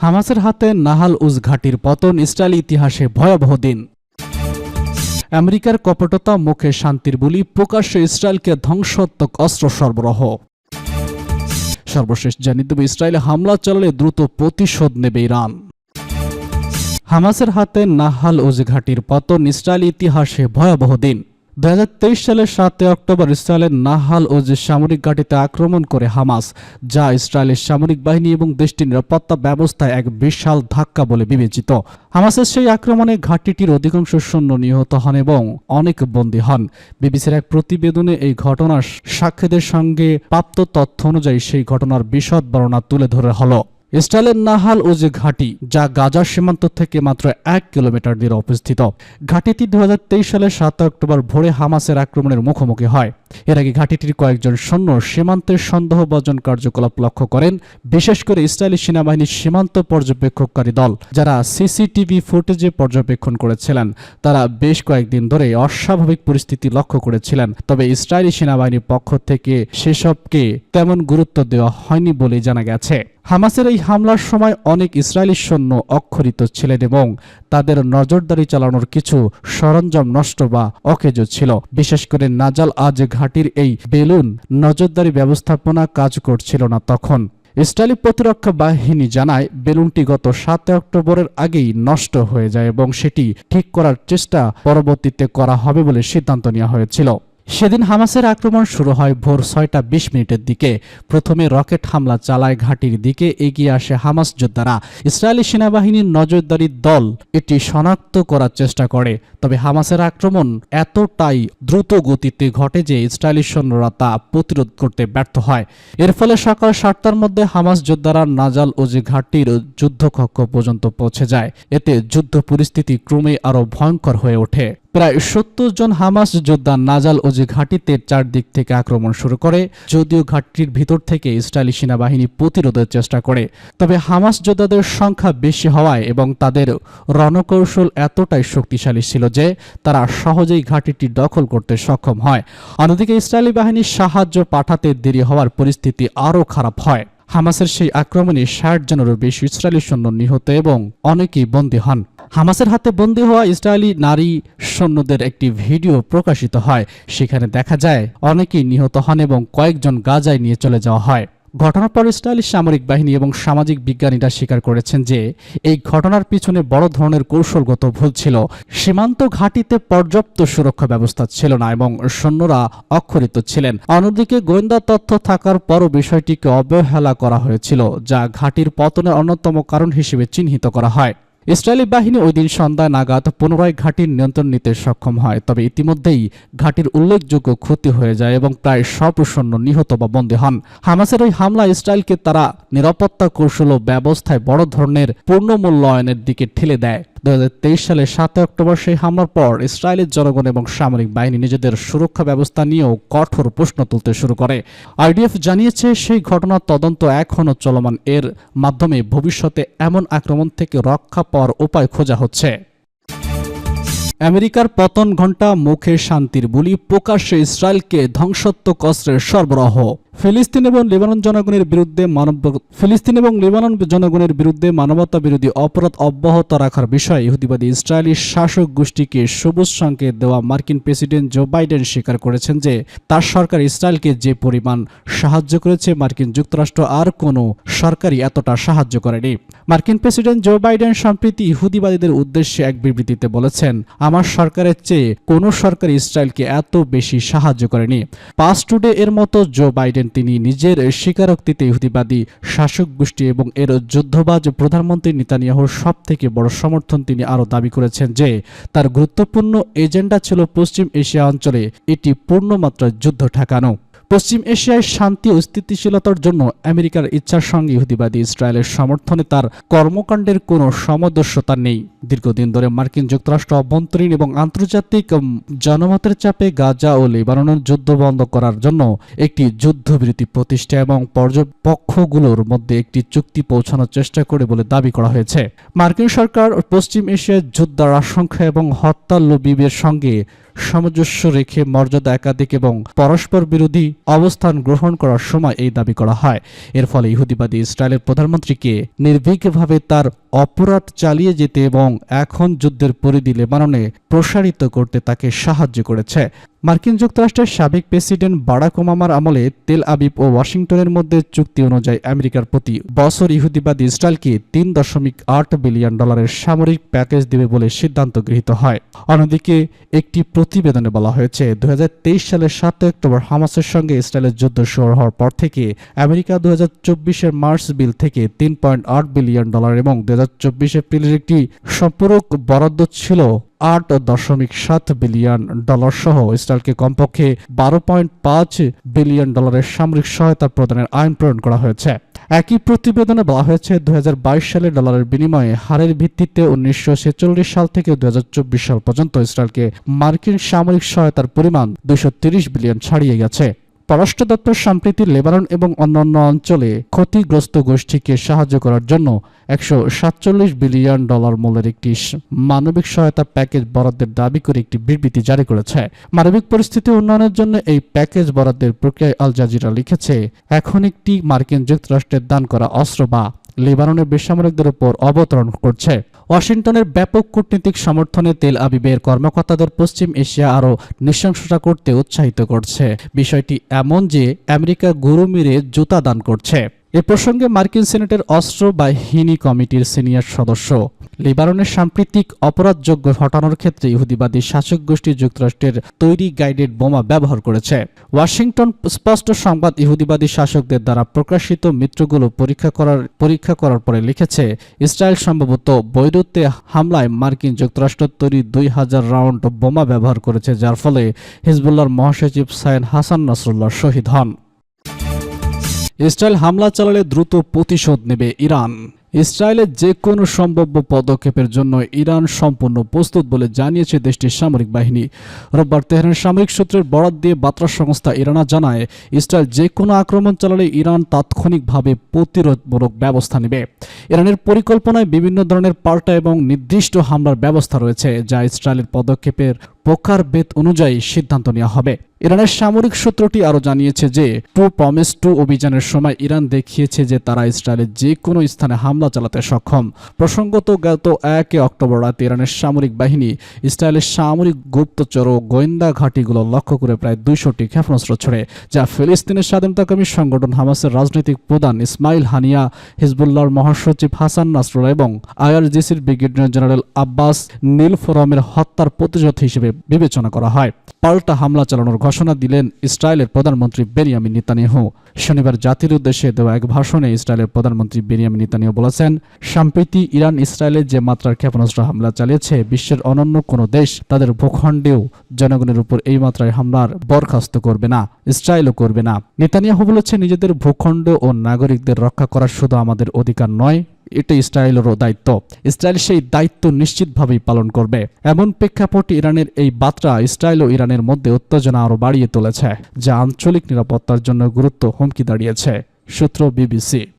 হামাসের হাতে নাহাল উজ ঘাঁটির পতন ইসরায়েলি ইতিহাসে ভয়াবহ দিন। আমেরিকার কপটতা মুখে শান্তির বুলি, প্রকাশ্যে ইসরায়েলকে ধ্বংসাত্মক অস্ত্র সরবরাহ। সর্বশেষ জানিয়ে দেব, ইসরায়েলে হামলা চালালে দ্রুত প্রতিশোধ নেবে ইরান। হামাসের হাতে নাহাল উজ ঘাঁটির পতন ইসরায়েলি ইতিহাসে ভয়াবহ দিন। 2023 সালের 7 অক্টোবর ইসরায়েলের নাহাল উজ সামরিক ঘাঁটিতে আক্রমণ করে হামাস, যা ইসরায়েলের সামরিক বাহিনী এবং দেশটির নিরাপত্তা ব্যবস্থায় এক বিশাল ধাক্কা বলে বিবেচিত। হামাসের সেই আক্রমণে ঘাঁটিটির অধিকাংশ সৈন্য নিহত হন এবং অনেক বন্দী হন। বিবিসির এক প্রতিবেদনে এই ঘটনার সাক্ষীদের সঙ্গে প্রাপ্ত তথ্য অনুযায়ী সেই ঘটনার বিশদ বর্ণনা তুলে ধরা হলো। ইসরায়েলের নাহাল উজ ঘাঁটি, যা গাজার সীমান্ত থেকে মাত্র 1 কিলোমিটার দূরে অবস্থিত। ঘাঁটিটি 2023 সালের 7 অক্টোবর ভোরে হামাসের আক্রমণের মুখোমুখি হয়। এর আগে ঘাঁটিটির কয়েকজন সৈন্য সীমান্তের সন্দেহভাজন কার্যকলাপ লক্ষ্য করেন, বিশেষ করে ইসরায়েলি সেনাবাহিনীর সীমান্ত পর্যবেক্ষককারী দল, যারা সিসিটিভি ফুটেজে পর্যবেক্ষণ করেছিলেন। তারা বেশ কয়েকদিন ধরে অস্বাভাবিক পরিস্থিতি লক্ষ্য করেছিলেন, তবে ইসরায়েলি সেনাবাহিনীর পক্ষ থেকে সেসবকে তেমন গুরুত্ব দেওয়া হয়নি বলে জানা গেছে। হামাসের এই হামলার সময় অনেক ইসরায়েলি সৈন্য অক্ষরিত ছিলেন এবং তাদের নজরদারি চালানোর কিছু সরঞ্জাম নষ্ট বা অকেজ ছিল। বিশেষ করে নাজাল আজ ঘাঁটির এই বেলুন নজরদারি ব্যবস্থাপনা কাজ করছিল না তখন। ইসরায়েলি প্রতিরক্ষা বাহিনী জানায়, বেলুনটি গত 7 অক্টোবরের আগেই নষ্ট হয়ে যায় এবং সেটি ঠিক করার চেষ্টা পরবর্তীতে করা হবে বলে সিদ্ধান্ত নেওয়া হয়েছিল। সেদিন হামাসের আক্রমণ শুরু হয় ভোর 6:20 দিকে। প্রথমে রকেট হামলা চালায় ঘাঁটির দিকে এগিয়ে আসে হামাস যোদ্ধারা। ইসরায়েলি সেনাবাহিনীর নজরদারি দল এটি শনাক্ত করার চেষ্টা করে, তবে হামাসের আক্রমণ এতটাই দ্রুত গতিতে ঘটে যে ইসরায়েলি সৈন্যরা তা প্রতিরোধ করতে ব্যর্থ হয়। এর ফলে সকাল 7টার মধ্যে হামাস যোদ্ধারা নাজাল উজ ঘাঁটির যুদ্ধকক্ষ পর্যন্ত পৌঁছে যায়। এতে যুদ্ধ পরিস্থিতি ক্রমেই আরও ভয়ঙ্কর হয়ে ওঠে। প্রায় 70 জন হামাস যোদ্ধা নাজাল উজ ঘাঁটিতে চারদিক থেকে আক্রমণ শুরু করে, যদিও ঘাঁটির ভিতর থেকে ইসরায়েলি সেনাবাহিনী প্রতিরোধের চেষ্টা করে। তবে হামাস যোদ্ধাদের সংখ্যা বেশি হওয়ায় এবং তাদের রণকৌশল এতটাই শক্তিশালী ছিল যে তারা সহজেই ঘাঁটিটি দখল করতে সক্ষম হয়। অন্যদিকে ইসরায়েলি বাহিনীর সাহায্য পাঠাতে দেরি হওয়ার পরিস্থিতি আরও খারাপ হয়। হামাসের সেই আক্রমণে 60 জনেরও বেশি ইসরায়েলি সৈন্য নিহত এবং অনেকেই বন্দী হন। হামাসের হাতে বন্দী হওয়া ইসরায়েলি নারী সৈন্যদের একটি ভিডিও প্রকাশিত হয়। সেখানে দেখা যায় অনেকেই নিহত হন এবং কয়েকজন গাজায় নিয়ে চলে যাওয়া হয়। ঘটনার পর ইসরায়েলি সামরিক বাহিনী এবং সামাজিক বিজ্ঞানীরা স্বীকার করেছেন যে এই ঘটনার পিছনে বড় ধরনের কৌশলগত ভুল ছিল। সীমান্ত ঘাঁটিতে পর্যাপ্ত সুরক্ষা ব্যবস্থা ছিল না এবং সৈন্যরা অক্ষরিত ছিলেন। অন্যদিকে গোয়েন্দা তথ্য থাকার পরও বিষয়টিকে অবহেলা করা হয়েছিল, যা ঘাঁটির পতনের অন্যতম কারণ হিসেবে চিহ্নিত করা হয়। ইসরায়েলি বাহিনী ওই দিন সন্ধ্যা নাগাদ পুনরায় ঘাঁটির নিয়ন্ত্রণ নিতে সক্ষম হয়, তবে ইতিমধ্যেই ঘাঁটির উল্লেখযোগ্য ক্ষতি হয়ে যায় এবং প্রায় সব সৈন্য নিহত বা বন্দী হন। হামাসের ওই হামলা ইসরায়েলকে তারা নিরাপত্তা কৌশল ও ব্যবস্থায় বড় ধরনের পুনর্মূল্যায়নের দিকে ঠেলে দেয়। 2023 সালের 7 অক্টোবর সেই হামলার পর ইসরায়েলের জনগণ এবং সামরিক বাহিনী নিজেদের সুরক্ষা ব্যবস্থা নিয়েও কঠোর প্রশ্ন তুলতে শুরু করে। আইডিএফ জানিয়েছে সেই ঘটনার তদন্ত এখনও চলমান। এর মাধ্যমে ভবিষ্যতে এমন আক্রমণ থেকে রক্ষা পাওয়ার উপায় খোঁজা হচ্ছে। আমেরিকার পতন ঘণ্টা মুখে শান্তির বুলি, প্রকাশ্যে ইসরায়েলকে ধ্বংসাত্মক অস্ত্রের সরবরাহ। ফিলিস্তিন এবং লেবানন জনগণের বিরুদ্ধে মানবতা বিরোধী অপরাধ অব্যাহত রাখার বিষয়ে ইহুদিবাদী ইসরায়েলি শাসক গোষ্ঠীকে সবুজ সংকেত দেওয়া মার্কিন প্রেসিডেন্ট জো বাইডেন স্বীকার করেছেন যে তার সরকার ইসরায়েলকে যে পরিমাণ সাহায্য করেছে মার্কিন যুক্তরাষ্ট্র আর কোনো সরকারই এতটা সাহায্য করেনি। মার্কিন প্রেসিডেন্ট জো বাইডেন সম্প্রতি ইহুদিবাদীদের উদ্দেশ্যে এক বিবৃতিতে বলেছেন, আমার সরকারের চেয়ে কোনো সরকার ইসরায়েলকে এত বেশি সাহায্য করেনি। পাস টুডে এর মতো জো বাইডেন তিনি নিজের স্বীকারোক্তিতে ইহুদিবাদী শাসক গোষ্ঠী এবং এর যুদ্ধবাজ প্রধানমন্ত্রী নেতানিয়াহুর সবথেকে বড় সমর্থন তিনি আরও দাবি করেছেন যে তার গুরুত্বপূর্ণ এজেন্ডা ছিল পশ্চিম এশিয়া অঞ্চলে এটি পূর্ণমাত্রায় যুদ্ধ ঠেকানো। পশ্চিম এশিয়ায় শান্তি ও স্থিতিশীলতার জন্য আমেরিকার ইচ্ছার সঙ্গে ইহুদিবাদী ইসরায়েলের সমর্থনে তার কর্মকাণ্ডের কোনো সামঞ্জস্যতা নেই। দীর্ঘদিন ধরে মার্কিন যুক্তরাষ্ট্র অভ্যন্তরীণ এবং আন্তর্জাতিক জনমতের চাপে গাজা ও লেবাননের যুদ্ধ বন্ধ করার জন্য একটি যুদ্ধবিরতি প্রতিষ্ঠা এবং পক্ষগুলোর মধ্যে একটি চুক্তি পৌঁছানোর চেষ্টা করে বলে দাবি করা হয়েছে। মার্কিন সরকার পশ্চিম এশিয়ায় যুদ্ধের আশঙ্কা এবং হত্যা লবিবের সঙ্গে সামঞ্জস্য রেখে মর্যাদা একাধিক এবং পরস্পর বিরোধী অবস্থান গ্রহণ করার সময় এই দাবি করা হয়। এর ফলে ইহুদিবাদী ইসরায়েলের প্রধানমন্ত্রীকে নির্ভীকভাবে তার অপরাধ চালিয়ে যেতে এবং এখন যুদ্ধের পরিধি লেবাননে প্রসারিত করতে তাকে সাহায্য করেছে। মার্কিন যুক্তরাষ্ট্রের সাবেক প্রেসিডেন্ট বারাক ওবামার আমলে তেল আবিব ও ওয়াশিংটনের মধ্যে চুক্তি অনুযায়ী আমেরিকার প্রতি বছর ইহুদিবাদী ইসরায়েলকে $3.8 বিলিয়ন সামরিক প্যাকেজ দেবে বলে সিদ্ধান্ত গৃহীত হয়। অন্যদিকে একটি প্রতিবেদনে বলা হয়েছে 2023 সালের 7 অক্টোবর হামাসের সঙ্গে ইসরায়েলের যুদ্ধ শুরু হওয়ার পর থেকে আমেরিকা 2024 মার্চ বিল থেকে $3.8 বিলিয়ন এবং 2024 এপ্রিলের একটি সম্পূরক বরাদ্দ ছিল $8.7 বিলিয়ন সহ ইসরায়েলকে কমপক্ষে $12.5 বিলিয়ন সামরিক সহায়তা প্রদানের আইন প্রণয়ন করা হয়েছে। একই প্রতিবেদনে বলা হয়েছে 2022 সালে ডলারের বিনিময়ে হারের ভিত্তিতে 1946 সাল থেকে 2024 সাল পর্যন্ত ইসরায়েলকে মার্কিন সামরিক সহায়তার পরিমাণ $230 বিলিয়ন ছাড়িয়ে গেছে। পররাষ্ট্র দপ্তর সম্প্রতি লেবানন এবং অন্যান্য অঞ্চলে ক্ষতিগ্রস্ত গোষ্ঠীকে সাহায্য করার জন্য $147 বিলিয়ন মূল্যের একটি মানবিক সহায়তা প্যাকেজ বরাদ্দের দাবি করে একটি বিবৃতি জারি করেছে। মানবিক পরিস্থিতি উন্নয়নের জন্য এই প্যাকেজ বরাদ্দের প্রক্রিয়ায় আল জাজিরা লিখেছে, এখন একটি মার্কিন যুক্তরাষ্ট্রের দান করা অস্ত্র বা লেবাননের বেসামরিকদের উপর অবতরণ করছে। ওয়াশিংটনের ব্যাপক কূটনৈতিক সমর্থনে তেল আবিবের কর্মকর্তাদের পশ্চিম এশিয়া আরও নৃশংসতা করতে উৎসাহিত করছে। বিষয়টি এমন যে আমেরিকা গরু মেরে জুতা দান করছে। এ প্রসঙ্গে মার্কিন সিনেটের অস্ত্র বাহিনী কমিটির সিনিয়র সদস্য লেবাননের সাম্প্রতিক অপরাধযোগ্য হটানোর ক্ষেত্রে ইহুদিবাদী শাসক গোষ্ঠী যুক্তরাষ্ট্রের তৈরি গাইডেড বোমা ব্যবহার করেছে। ওয়াশিংটন স্পষ্ট সংবাদ ইহুদিবাদী শাসকদের দ্বারা প্রকাশিত মিত্রগুলো পরীক্ষা করার পরে লিখেছে, ইসরায়েল সম্ভবত বৈরুতে হামলায় মার্কিন যুক্তরাষ্ট্র তৈরি 2000 রাউন্ড বোমা ব্যবহার করেছে, যার ফলে হিজবুল্লাহর মহাসচিব সাইয়েদ হাসান নাসরুল্লাহ শহীদ হন। ইসরায়েল হামলা চালালে দ্রুত প্রতিশোধ নেবে ইরান। ইসরায়েলের যে কোনো সম্ভাব্য পদক্ষেপের জন্য ইরান সম্পূর্ণ প্রস্তুত বলে জানিয়েছে দেশটির সামরিক বাহিনী। রোববার তেহরানের সামরিক সূত্রের বরাত দিয়ে বার্তা সংস্থা ইরানা জানায়, ইসরায়েল যে কোনো আক্রমণ চালালে ইরান তাৎক্ষণিকভাবে প্রতিরোধমূলক ব্যবস্থা নেবে। ইরানের পরিকল্পনায় বিভিন্ন ধরনের পাল্টা এবং নির্দিষ্ট হামলার ব্যবস্থা রয়েছে, যা ইসরায়েলের পদক্ষেপের প্রকারভেদ অনুযায়ী সিদ্ধান্ত নেওয়া হবে। ইরানের সামরিক সূত্রটি আরও জানিয়েছে যে প্রমিস টু অভিযানের সময় ইরান দেখিয়েছে যে তারা ইসরায়েলের যে কোনো স্থানে হামলা চালাতে সক্ষম। প্রসঙ্গত গত 1 অক্টোবর রাতে ইরানের সামরিক বাহিনী ইসরায়েলের সামরিক গুপ্তচর ও গোয়েন্দা ঘাঁটিগুলো লক্ষ্য করে প্রায় 200টি ক্ষেপণাস্ত্র ছোড়ে, যা ফিলিস্তিনের স্বাধীনতাকামী সংগঠন হামাসের রাজনৈতিক প্রধান ইসমাইল হানিয়া, হিজবুল্লাহর মহাসচিব হাসান নাসরুল্লাহ এবং আইআরজিসির ব্রিগেডিয়ার জেনারেল আব্বাস নীল ফোরামের হত্যার প্রতিশোধ হিসেবে বিবেচনা করা হয়। পাল্টা হামলা চালানোর ঘোষণা দিলেন ইসরায়েলের প্রধানমন্ত্রী বেনিয়ামিন নেতানিয়াহু। শনিবার জাতির উদ্দেশ্যে দেওয়া এক ভাষণে ইসরায়েলের প্রধানমন্ত্রী বেনিয়ামিন নেতানিয়াহু বলেছেন, সম্প্রতি ইরান ইসরায়েলের যে মাত্রার ক্ষেপণাস্ত্র হামলা চালিয়েছে, বিশ্বের অনন্য কোনো দেশ তাদের ভূখণ্ডেও জনগণের উপর এই মাত্রায় হামলার বরখাস্ত করবে না, ইসরায়েলও করবে না। নেতানিয়াহু বলেছেন, নিজেদের ভূখণ্ড ও নাগরিকদের রক্ষা করা শুধু আমাদের অধিকার নয়, এটা ইসরায়েলেরও দায়িত্ব। ইসরায়েল সেই দায়িত্ব নিশ্চিতভাবেই পালন করবে। এমন প্রেক্ষাপটে ইরানের এই বার্তা ইসরায়েল ও ইরানের মধ্যে উত্তেজনা আরও বাড়িয়ে তুলেছে, যা আঞ্চলিক নিরাপত্তার জন্য হুমকি দাঁড়িয়েছে। সূত্র বিবিসি।